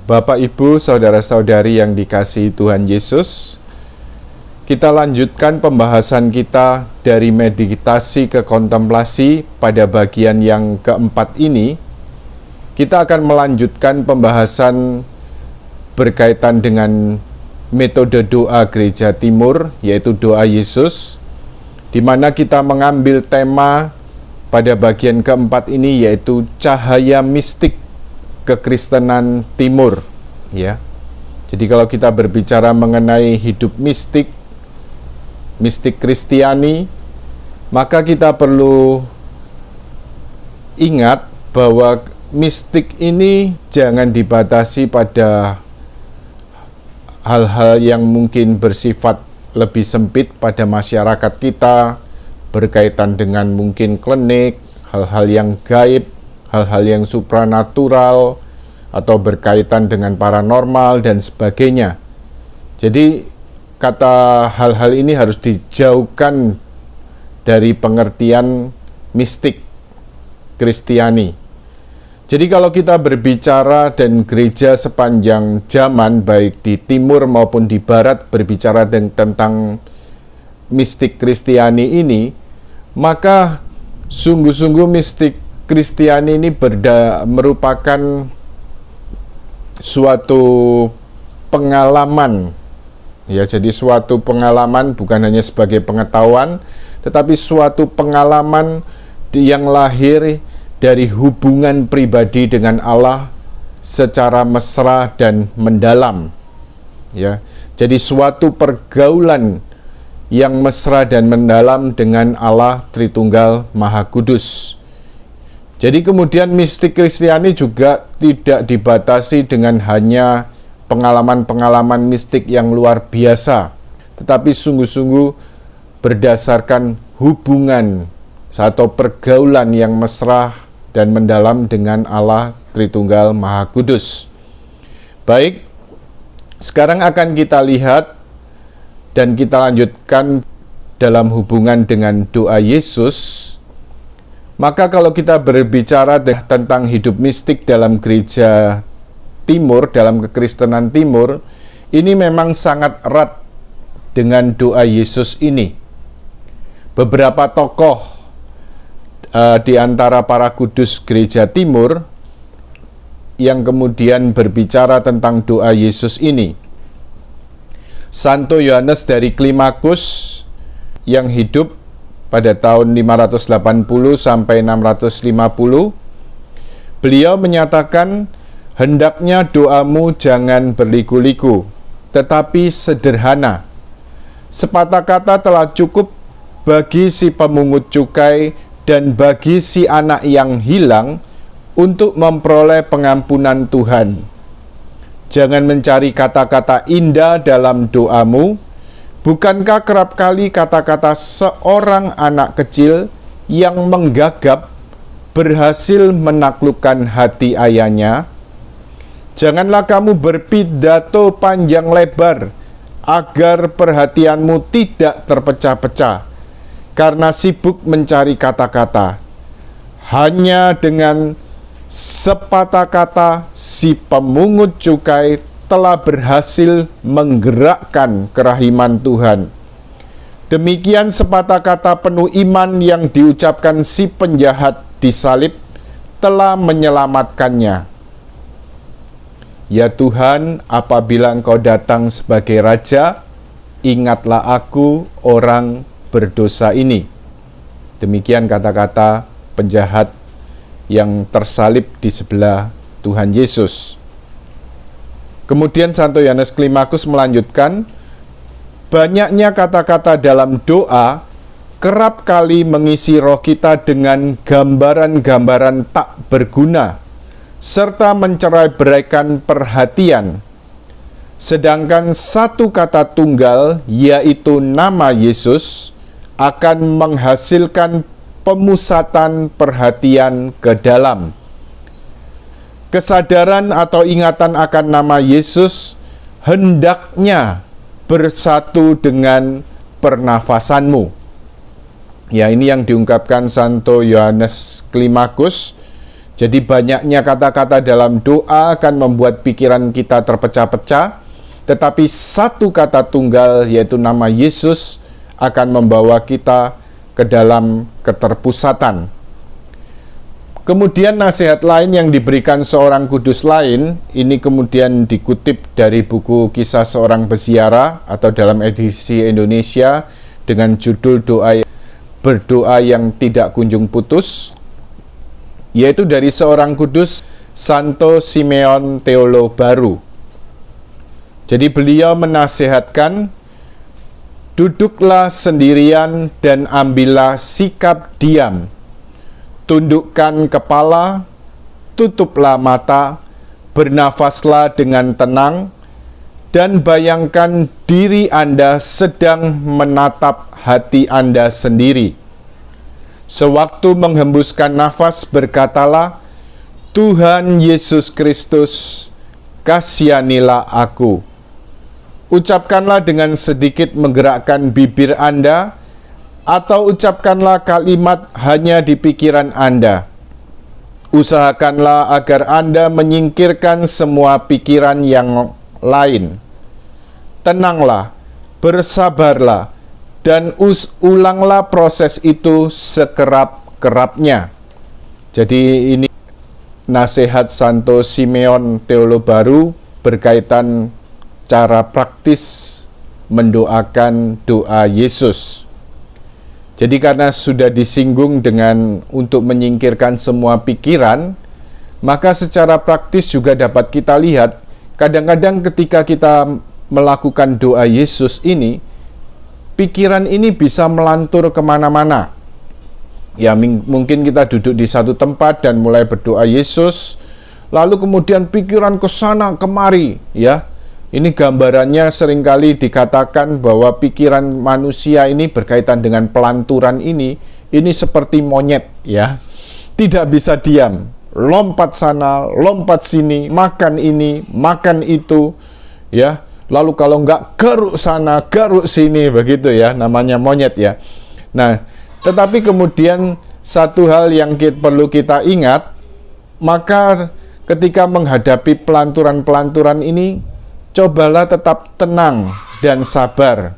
Bapak, Ibu, saudara-saudari yang dikasihi Tuhan Yesus, kita lanjutkan pembahasan kita dari meditasi ke kontemplasi pada bagian yang keempat ini. Kita akan melanjutkan pembahasan berkaitan dengan metode doa Gereja Timur, yaitu doa Yesus, di mana kita mengambil tema pada bagian keempat ini, yaitu cahaya mistik kekristenan Timur, ya. Jadi kalau kita berbicara mengenai hidup mistik Kristiani, maka kita perlu ingat bahwa mistik ini jangan dibatasi pada hal-hal yang mungkin bersifat lebih sempit pada masyarakat kita, berkaitan dengan mungkin klinik, hal-hal yang gaib, hal-hal yang supranatural, atau berkaitan dengan paranormal dan sebagainya. Jadi kata hal-hal ini harus dijauhkan dari pengertian mistik Kristiani. Jadi kalau kita berbicara dan gereja sepanjang zaman, baik di timur maupun di barat, berbicara tentang mistik Kristiani ini, maka sungguh-sungguh mistik Kristiani ini merupakan suatu pengalaman, ya. Jadi suatu pengalaman bukan hanya sebagai pengetahuan, tetapi suatu pengalaman yang lahir dari hubungan pribadi dengan Allah secara mesra dan mendalam, ya. Jadi suatu pergaulan yang mesra dan mendalam dengan Allah Tritunggal Maha Kudus. Jadi kemudian mistik Kristiani juga tidak dibatasi dengan hanya pengalaman-pengalaman mistik yang luar biasa, tetapi sungguh-sungguh berdasarkan hubungan atau pergaulan yang mesra dan mendalam dengan Allah Tritunggal Maha Kudus. Baik, sekarang akan kita lihat dan kita lanjutkan dalam hubungan dengan doa Yesus. Maka kalau kita berbicara tentang hidup mistik dalam gereja Timur, dalam kekristenan Timur, ini memang sangat erat dengan doa Yesus ini. Beberapa tokoh di antara para kudus gereja Timur yang kemudian berbicara tentang doa Yesus ini. Santo Yohanes dari Klimakus yang hidup pada tahun 580 sampai 650, beliau menyatakan, hendaknya doamu jangan berliku-liku, tetapi sederhana. Sepatah kata telah cukup bagi si pemungut cukai dan bagi si anak yang hilang untuk memperoleh pengampunan Tuhan. Jangan mencari kata-kata indah dalam doamu. Bukankah kerap kali kata-kata seorang anak kecil yang menggagap berhasil menaklukkan hati ayahnya? Janganlah kamu berpidato panjang lebar agar perhatianmu tidak terpecah-pecah karena sibuk mencari kata-kata. Hanya dengan sepatah kata si pemungut cukai telah berhasil menggerakkan kerahiman Tuhan. Demikian sepatah kata penuh iman yang diucapkan si penjahat disalib telah menyelamatkannya. Ya Tuhan, apabila Engkau datang sebagai Raja, ingatlah aku orang berdosa ini. Demikian kata-kata penjahat yang tersalib di sebelah Tuhan Yesus. Kemudian Santo Yohanes Klimakus melanjutkan, banyaknya kata-kata dalam doa kerap kali mengisi roh kita dengan gambaran-gambaran tak berguna, serta mencerai-beraikan perhatian. Sedangkan satu kata tunggal, yaitu nama Yesus, akan menghasilkan pemusatan perhatian ke dalam. Kesadaran atau ingatan akan nama Yesus hendaknya bersatu dengan pernafasanmu. Ya, ini yang diungkapkan Santo Yohanes Klimakus Jadi banyaknya kata-kata dalam doa akan membuat pikiran kita terpecah-pecah, tetapi satu kata tunggal yaitu nama Yesus akan membawa kita ke dalam keterpusatan. Kemudian nasihat lain yang diberikan seorang kudus lain, ini kemudian dikutip dari buku Kisah Seorang Peziarah atau dalam edisi Indonesia dengan judul Berdoa yang Tidak Kunjung Putus, yaitu dari seorang kudus Santo Simeon Theolobaru. Jadi beliau menasihatkan, duduklah sendirian dan ambillah sikap diam. Tundukkan kepala, tutuplah mata, bernafaslah dengan tenang, dan bayangkan diri Anda sedang menatap hati Anda sendiri. Sewaktu menghembuskan nafas, berkatalah, Tuhan Yesus Kristus, kasihanilah aku. Ucapkanlah dengan sedikit menggerakkan bibir Anda, atau ucapkanlah kalimat hanya di pikiran Anda. Usahakanlah agar Anda menyingkirkan semua pikiran yang lain. Tenanglah, bersabarlah, dan ulanglah proses itu sekerap-kerapnya. Jadi ini nasihat Santo Simeon Theolobaru berkaitan cara praktis mendoakan doa Yesus. Jadi karena sudah disinggung dengan untuk menyingkirkan semua pikiran, maka secara praktis juga dapat kita lihat, kadang-kadang ketika kita melakukan doa Yesus ini, pikiran ini bisa melantur kemana-mana. Ya, mungkin kita duduk di satu tempat dan mulai berdoa Yesus, lalu kemudian pikiran ke sana kemari, ya. Ini gambarannya seringkali dikatakan bahwa pikiran manusia ini berkaitan dengan pelanturan ini seperti monyet, ya. Tidak bisa diam, lompat sana, lompat sini, makan ini, makan itu, ya. Lalu kalau enggak garuk sana, garuk sini, begitu ya, namanya monyet ya. Nah, tetapi kemudian satu hal yang perlu kita ingat, maka ketika menghadapi pelanturan-pelanturan ini, cobalah tetap tenang dan sabar.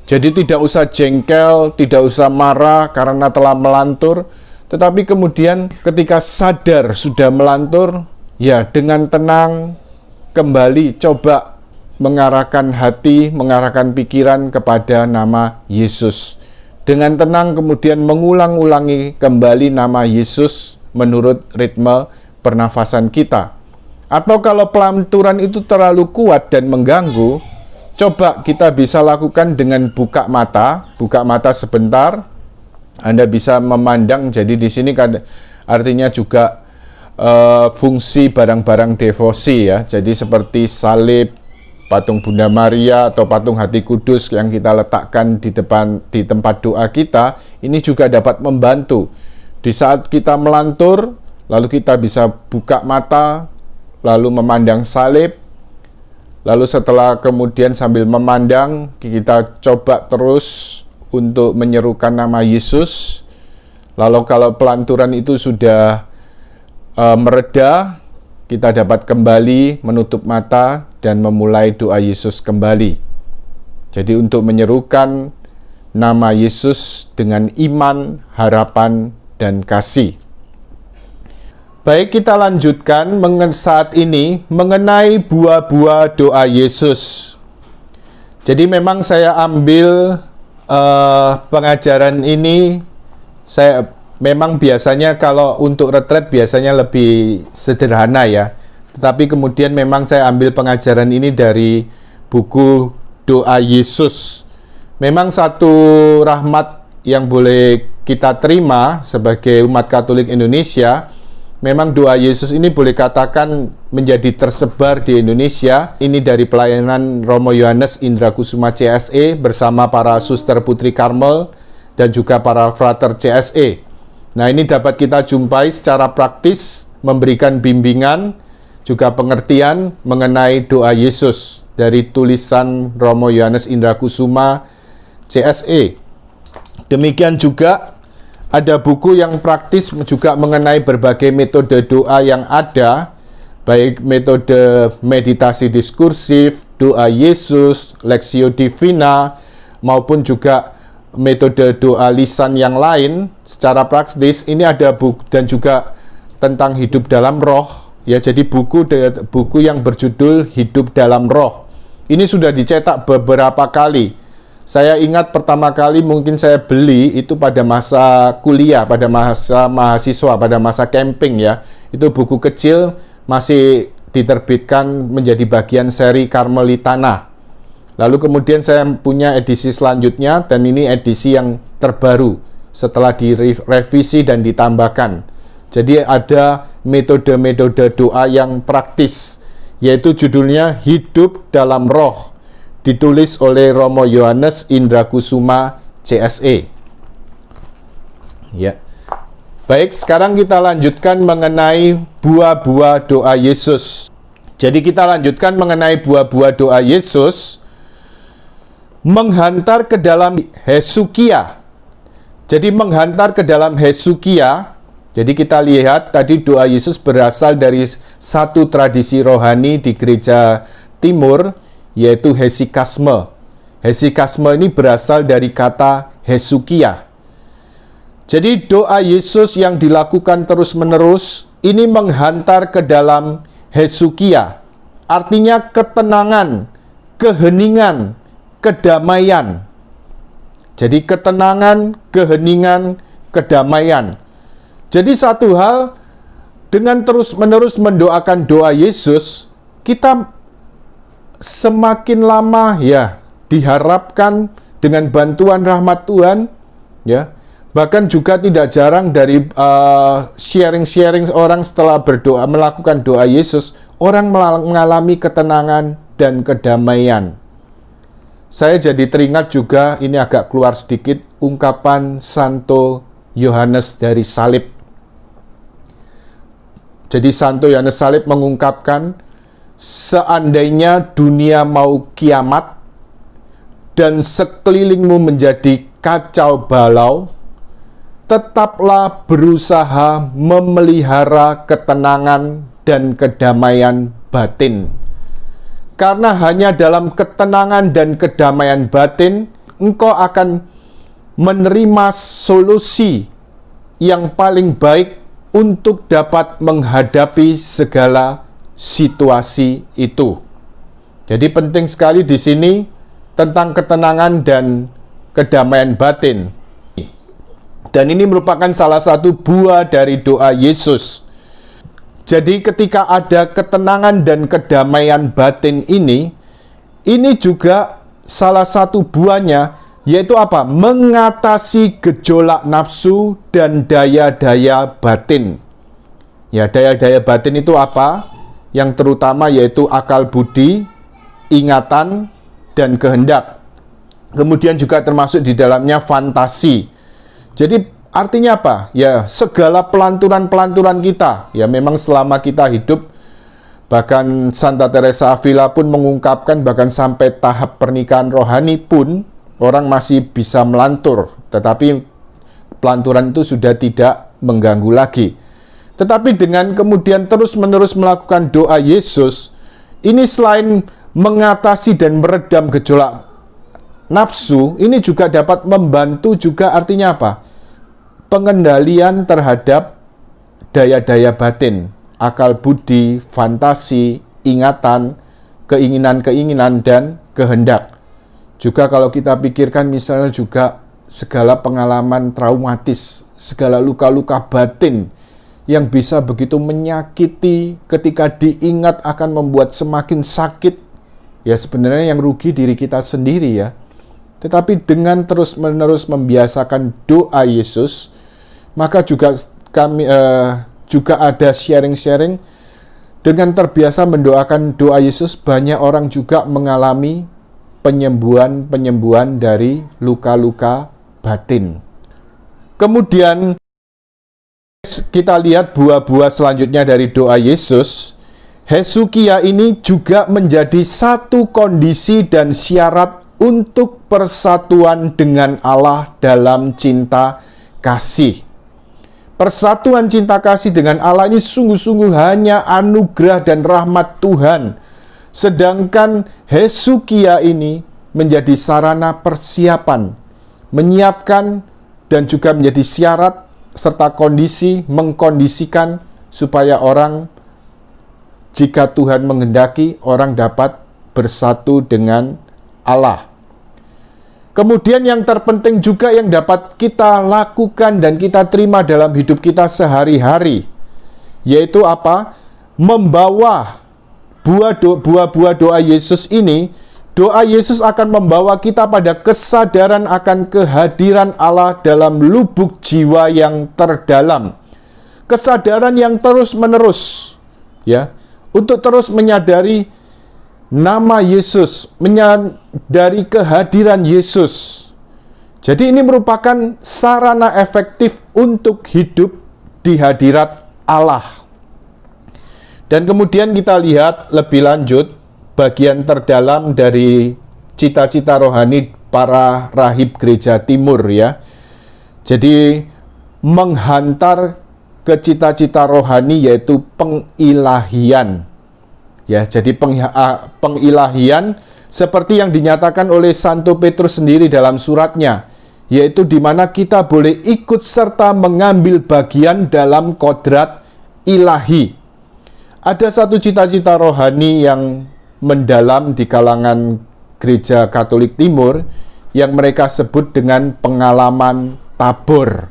Jadi tidak usah jengkel, tidak usah marah karena telah melantur, tetapi kemudian ketika sadar sudah melantur, ya dengan tenang kembali coba mengarahkan hati, mengarahkan pikiran kepada nama Yesus. Dengan tenang kemudian mengulang-ulangi kembali nama Yesus menurut ritme pernafasan kita. Atau kalau pelanturan itu terlalu kuat dan mengganggu, coba kita bisa lakukan dengan buka mata sebentar. Anda bisa memandang, jadi di sini artinya juga fungsi barang-barang devosi ya. Jadi seperti salib, patung Bunda Maria atau patung Hati Kudus yang kita letakkan di tempat doa kita, ini juga dapat membantu. Di saat kita melantur, lalu kita bisa buka mata, lalu memandang salib, lalu setelah kemudian sambil memandang, kita coba terus untuk menyerukan nama Yesus. Lalu kalau pelanturan itu sudah mereda, kita dapat kembali menutup mata dan memulai doa Yesus kembali. Jadi untuk menyerukan nama Yesus dengan iman, harapan, dan kasih. Baik, kita lanjutkan saat ini mengenai buah-buah doa Yesus. Jadi memang saya ambil pengajaran ini, memang biasanya kalau untuk retret biasanya lebih sederhana ya. Tetapi kemudian memang saya ambil pengajaran ini dari buku Doa Yesus. Memang satu rahmat yang boleh kita terima sebagai umat Katolik Indonesia, memang doa Yesus ini boleh katakan menjadi tersebar di Indonesia. Ini dari pelayanan Romo Yohanes Indra Kusuma CSE bersama para suster Putri Karmel dan juga para frater CSE. Nah, ini dapat kita jumpai secara praktis, memberikan bimbingan, juga pengertian mengenai doa Yesus dari tulisan Romo Yohanes Indra Kusuma CSE. Demikian juga Ada buku yang praktis juga mengenai berbagai metode doa yang ada, baik metode meditasi diskursif, doa Yesus, Lectio Divina, maupun juga metode doa lisan yang lain. Secara praktis ini ada buku dan juga tentang hidup dalam roh, ya. Jadi buku yang berjudul Hidup dalam Roh ini sudah dicetak beberapa kali. Saya ingat pertama kali mungkin saya beli itu pada masa kuliah, pada masa mahasiswa, pada masa camping, ya. Itu buku kecil, masih diterbitkan menjadi bagian seri Karmelitana. Lalu kemudian saya punya edisi selanjutnya, dan ini edisi yang terbaru setelah direvisi dan ditambahkan. Jadi ada metode-metode doa yang praktis, yaitu judulnya Hidup dalam Roh, ditulis oleh Romo Yohanes Indrakusuma, CSE. Ya. Baik, sekarang kita lanjutkan mengenai buah-buah doa Yesus. Jadi kita lanjutkan mengenai buah-buah doa Yesus, menghantar ke dalam hesukia. Jadi menghantar ke dalam hesukia. Jadi kita lihat tadi doa Yesus berasal dari satu tradisi rohani di gereja timur, yaitu hesikasme. Hesikasme ini berasal dari kata hesukia. Jadi doa Yesus yang dilakukan terus-menerus ini menghantar ke dalam hesukia. Artinya ketenangan, keheningan, kedamaian. Jadi ketenangan, keheningan, kedamaian. Jadi satu hal, dengan terus-menerus mendoakan doa Yesus, kita semakin lama, ya, diharapkan dengan bantuan rahmat Tuhan, ya. Bahkan juga tidak jarang dari sharing-sharing orang setelah berdoa, melakukan doa Yesus, orang mengalami ketenangan dan kedamaian. Saya jadi teringat juga, ini agak keluar sedikit, ungkapan Santo Yohanes dari Salib. Jadi Santo Yohanes Salib mengungkapkan, seandainya dunia mau kiamat dan sekelilingmu menjadi kacau balau, tetaplah berusaha memelihara ketenangan dan kedamaian batin. Karena hanya dalam ketenangan dan kedamaian batin, engkau akan menerima solusi yang paling baik untuk dapat menghadapi segala situasi itu. Jadi penting sekali di sini tentang ketenangan dan kedamaian batin. Dan ini merupakan salah satu buah dari doa Yesus. Jadi ketika ada ketenangan dan kedamaian batin ini juga salah satu buahnya, yaitu apa? Mengatasi gejolak nafsu dan daya-daya batin. Ya, daya-daya batin itu apa? Yang terutama yaitu akal budi, ingatan, dan kehendak. Kemudian juga termasuk di dalamnya fantasi. Jadi artinya apa? Ya, segala pelanturan-pelanturan kita. Ya, memang selama kita hidup, bahkan Santa Teresa Avila pun mengungkapkan, bahkan sampai tahap pernikahan rohani pun orang masih bisa melantur, tetapi pelanturan itu sudah tidak mengganggu lagi. Tetapi dengan kemudian terus-menerus melakukan doa Yesus, ini selain mengatasi dan meredam gejolak nafsu, ini juga dapat membantu juga, artinya apa? Pengendalian terhadap daya-daya batin, akal budi, fantasi, ingatan, keinginan-keinginan, dan kehendak. Juga kalau kita pikirkan misalnya juga segala pengalaman traumatis, segala luka-luka batin yang bisa begitu menyakiti, ketika diingat akan membuat semakin sakit. Ya, sebenarnya yang rugi diri kita sendiri, ya. Tetapi dengan terus-menerus membiasakan doa Yesus, maka juga kami juga ada sharing-sharing, dengan terbiasa mendoakan doa Yesus, banyak orang juga mengalami penyembuhan dari luka-luka batin. Kemudian kita lihat buah-buah selanjutnya dari doa Yesus. Hesukia ini juga menjadi satu kondisi dan syarat untuk persatuan dengan Allah dalam cinta kasih. Persatuan cinta kasih dengan Allah ini sungguh-sungguh hanya anugerah dan rahmat Tuhan. Sedangkan Hesukia ini menjadi sarana persiapan, menyiapkan dan juga menjadi syarat serta kondisi mengkondisikan supaya orang, jika Tuhan menghendaki, orang dapat bersatu dengan Allah. Kemudian yang terpenting juga yang dapat kita lakukan dan kita terima dalam hidup kita sehari-hari, yaitu apa? Membawa buah-buah doa Yesus ini. Doa Yesus akan membawa kita pada kesadaran akan kehadiran Allah dalam lubuk jiwa yang terdalam. Kesadaran yang terus-menerus, ya, untuk terus menyadari nama Yesus, menyadari kehadiran Yesus. Jadi ini merupakan sarana efektif untuk hidup di hadirat Allah. Dan kemudian kita lihat lebih lanjut bagian terdalam dari cita-cita rohani para rahib gereja timur, ya. Jadi menghantar ke cita-cita rohani yaitu pengilahian. Ya, jadi pengilahian seperti yang dinyatakan oleh Santo Petrus sendiri dalam suratnya, yaitu di mana kita boleh ikut serta mengambil bagian dalam kodrat ilahi. Ada satu cita-cita rohani yang mendalam di kalangan gereja Katolik Timur yang mereka sebut dengan pengalaman tabur.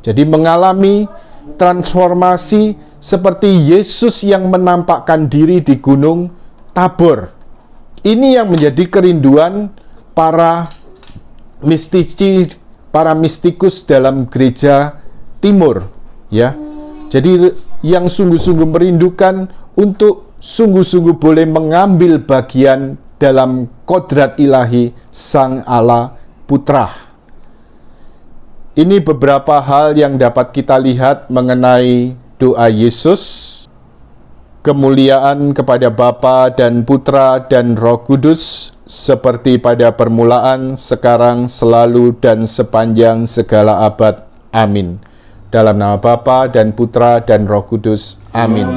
Jadi mengalami transformasi seperti Yesus yang menampakkan diri di Gunung Tabor. Ini yang menjadi kerinduan para mistikus dalam gereja timur, ya. Jadi yang sungguh-sungguh merindukan untuk sungguh-sungguh boleh mengambil bagian dalam kodrat ilahi Sang Allah Putra. Ini beberapa hal yang dapat kita lihat mengenai doa Yesus. Kemuliaan kepada Bapa dan Putra dan Roh Kudus, seperti pada permulaan, sekarang, selalu, dan sepanjang segala abad. Amin. Dalam nama Bapa dan Putra dan Roh Kudus. Amin.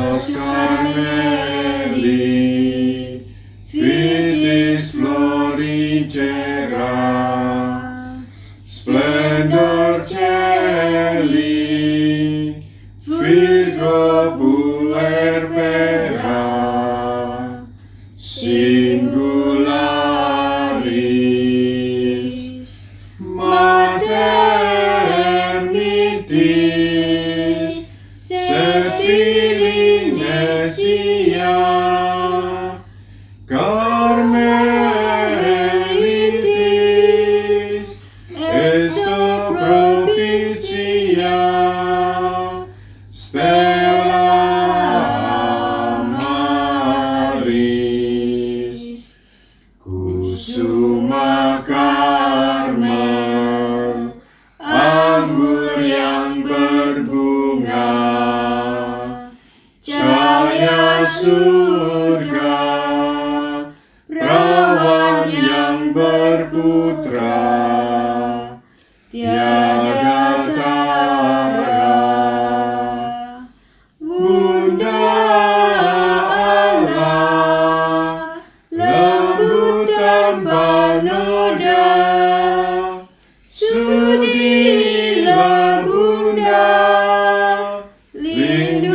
Splendor Celi, Virgo Puerbera, Singularis, Maternitis, Septilinesia, surga, perawan yang berputra, tiada tara, Bunda Allah, lembut tanpa noda, sudilah Bunda, lindungi